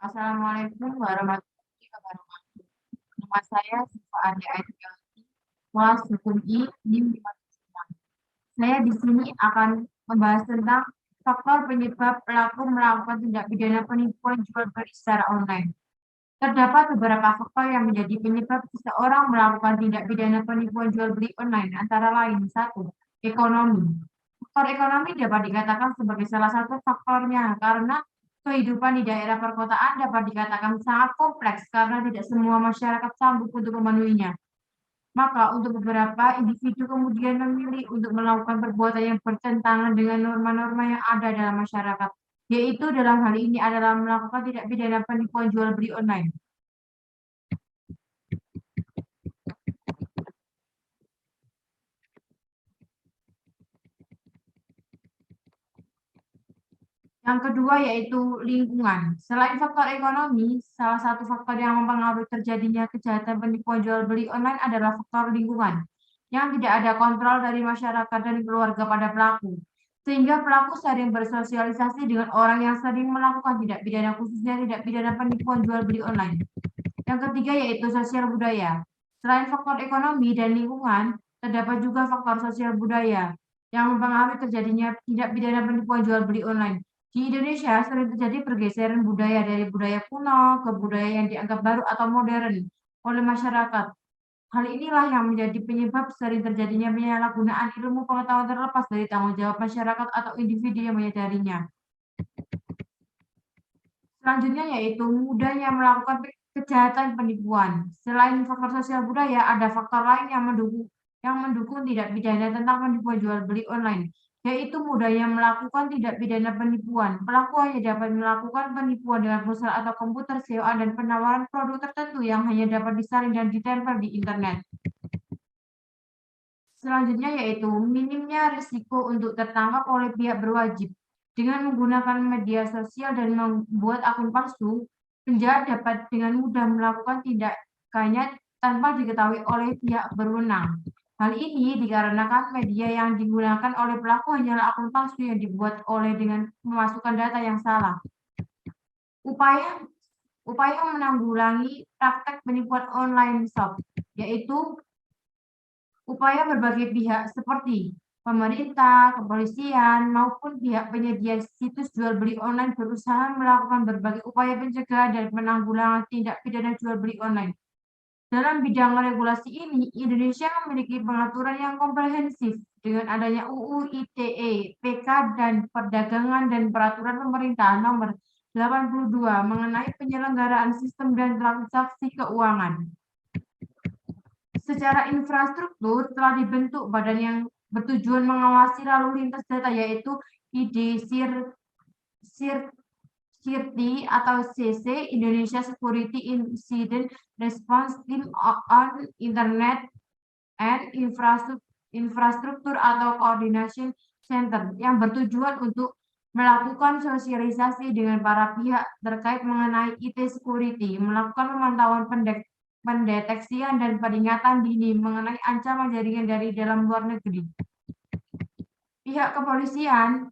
Assalamualaikum warahmatullahi wabarakatuh. Nama saya Siva Ade Aidilawati, kelas hukum I, NIM 576. Saya di sini akan membahas tentang faktor penyebab pelaku melakukan tindak pidana penipuan jual beli secara online. Terdapat beberapa faktor yang menjadi penyebab seseorang melakukan tindak pidana penipuan jual beli online, antara lain: 1. Ekonomi. Faktor ekonomi dapat dikatakan sebagai salah satu faktornya karena kehidupan di daerah perkotaan dapat dikatakan sangat kompleks karena tidak semua masyarakat sanggup untuk memenuhinya. Maka untuk beberapa individu kemudian memilih untuk melakukan perbuatan yang bertentangan dengan norma-norma yang ada dalam masyarakat, yaitu dalam hal ini adalah melakukan tindak pidana penipuan jual beli online. Yang kedua yaitu lingkungan. Selain faktor ekonomi, salah satu faktor yang mempengaruhi terjadinya kejahatan penipuan jual beli online adalah faktor lingkungan, yang tidak ada kontrol dari masyarakat dan keluarga pada pelaku. Sehingga pelaku sering bersosialisasi dengan orang yang sering melakukan tindak pidana, khususnya tindak pidana penipuan jual beli online. Yang ketiga yaitu sosial budaya. Selain faktor ekonomi dan lingkungan, terdapat juga faktor sosial budaya yang mempengaruhi terjadinya tindak pidana penipuan jual beli online. Di Indonesia sering terjadi pergeseran budaya dari budaya kuno ke budaya yang dianggap baru atau modern oleh masyarakat. Hal inilah yang menjadi penyebab sering terjadinya penyalahgunaan ilmu pengetahuan terlepas dari tanggung jawab masyarakat atau individu yang menyadarinya. Selanjutnya yaitu mudahnya melakukan kejahatan penipuan. Selain faktor sosial budaya, ada faktor lain yang mendukung tindak pidana tentang penipuan jual beli online, yaitu mudahnya melakukan tindak pidana penipuan. Pelaku hanya dapat melakukan penipuan dengan ponsel atau komputer, sewaan dan penawaran produk tertentu yang hanya dapat disalin dan ditempel di internet. Selanjutnya yaitu minimnya risiko untuk tertangkap oleh pihak berwajib. Dengan menggunakan media sosial dan membuat akun palsu, penjahat dapat dengan mudah melakukan tindakannya tanpa diketahui oleh pihak berwenang. Hal ini dikarenakan media yang digunakan oleh pelaku hanyalah akun palsu yang dibuat oleh dengan memasukkan data yang salah. Upaya menanggulangi praktek penipuan online shop, yaitu upaya berbagai pihak seperti pemerintah, kepolisian, maupun pihak penyedia situs jual beli online berusaha melakukan berbagai upaya pencegahan dan penanggulangan tindak pidana jual beli online. Dalam bidang regulasi ini, Indonesia memiliki pengaturan yang komprehensif dengan adanya UU ITE, PK, dan Perdagangan dan Peraturan Pemerintah Nomor 82 mengenai penyelenggaraan sistem dan transaksi keuangan. Secara infrastruktur telah dibentuk badan yang bertujuan mengawasi lalu lintas data, yaitu IDSIRTI atau CC, Indonesia Security Incident Response Team on Internet and Infrastructure atau Coordination Center, yang bertujuan untuk melakukan sosialisasi dengan para pihak terkait mengenai IT security, melakukan pemantauan pendeteksian dan peringatan dini mengenai ancaman jaringan dari dalam luar negeri. Pihak kepolisian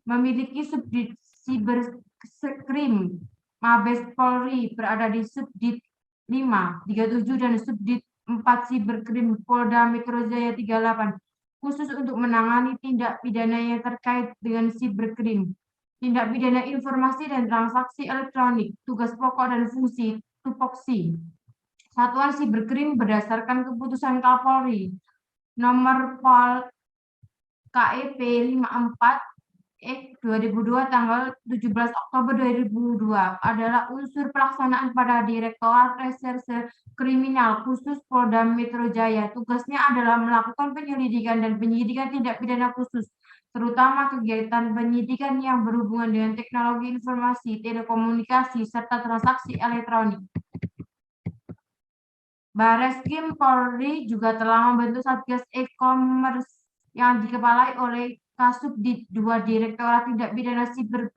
memiliki subdit Cyberskrim Mabes Polri berada di subdit 5, 37 dan subdit 4 Cyberkrim Polda Metro Jaya 38 khusus untuk menangani tindak pidana yang terkait dengan cyberkrim, tindak pidana informasi dan transaksi elektronik, tugas pokok dan fungsi tupoksi. Satuan Siberkrim berdasarkan keputusan Kapolri nomor Pol KEP 54/2002 tanggal 17 Oktober 2002 adalah unsur pelaksanaan pada Direktorat Reserse Kriminal Khusus Polda Metro Jaya. Tugasnya adalah melakukan penyelidikan dan penyidikan tindak pidana khusus, terutama kegiatan penyidikan yang berhubungan dengan teknologi informasi, telekomunikasi, serta transaksi elektronik. Bareskrim Polri juga telah membentuk Satgas E-commerce yang dikepalai oleh Kasubdit 2 Direktorat Tindak Pidana Siber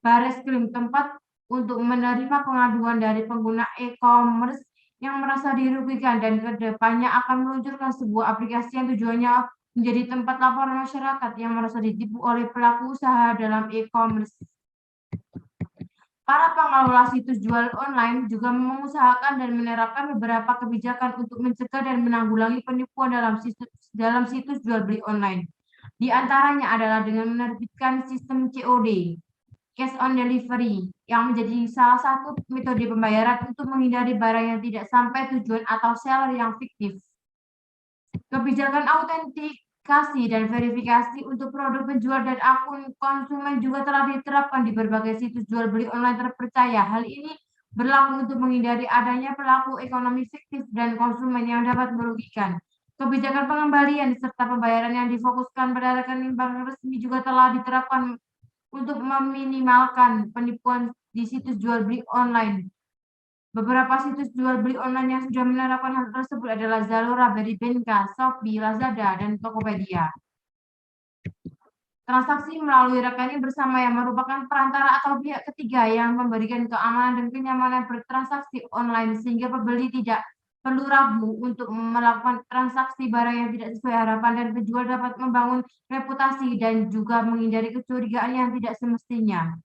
Bareskrim, tempat untuk menerima pengaduan dari pengguna e-commerce yang merasa dirugikan dan kedepannya akan meluncurkan sebuah aplikasi yang tujuannya menjadi tempat laporan masyarakat yang merasa ditipu oleh pelaku usaha dalam e-commerce. Para pengelola situs jual online juga mengusahakan dan menerapkan beberapa kebijakan untuk mencegah dan menanggulangi penipuan dalam situs jual beli online. Di antaranya adalah dengan menerbitkan sistem COD, cash on delivery, yang menjadi salah satu metode pembayaran untuk menghindari barang yang tidak sampai tujuan atau seller yang fiktif. Kebijakan autentikasi dan verifikasi untuk produk penjual dan akun konsumen juga telah diterapkan di berbagai situs jual beli online terpercaya. Hal ini berlaku untuk menghindari adanya pelaku ekonomi fiktif dan konsumen yang dapat merugikan. Kebijakan pengembalian serta pembayaran yang difokuskan pada rekening bank resmi juga telah diterapkan untuk meminimalkan penipuan di situs jual beli online. Beberapa situs jual beli online yang sudah menerapkan hal tersebut adalah Zalora, Berrybenka, Shopee, Lazada, dan Tokopedia. Transaksi melalui rekening bersama yang merupakan perantara atau pihak ketiga yang memberikan keamanan dan kenyamanan bertransaksi online sehingga pembeli tidak perlu ragu untuk melakukan transaksi barang yang tidak sesuai harapan dan penjual dapat membangun reputasi dan juga menghindari kecurigaan yang tidak semestinya.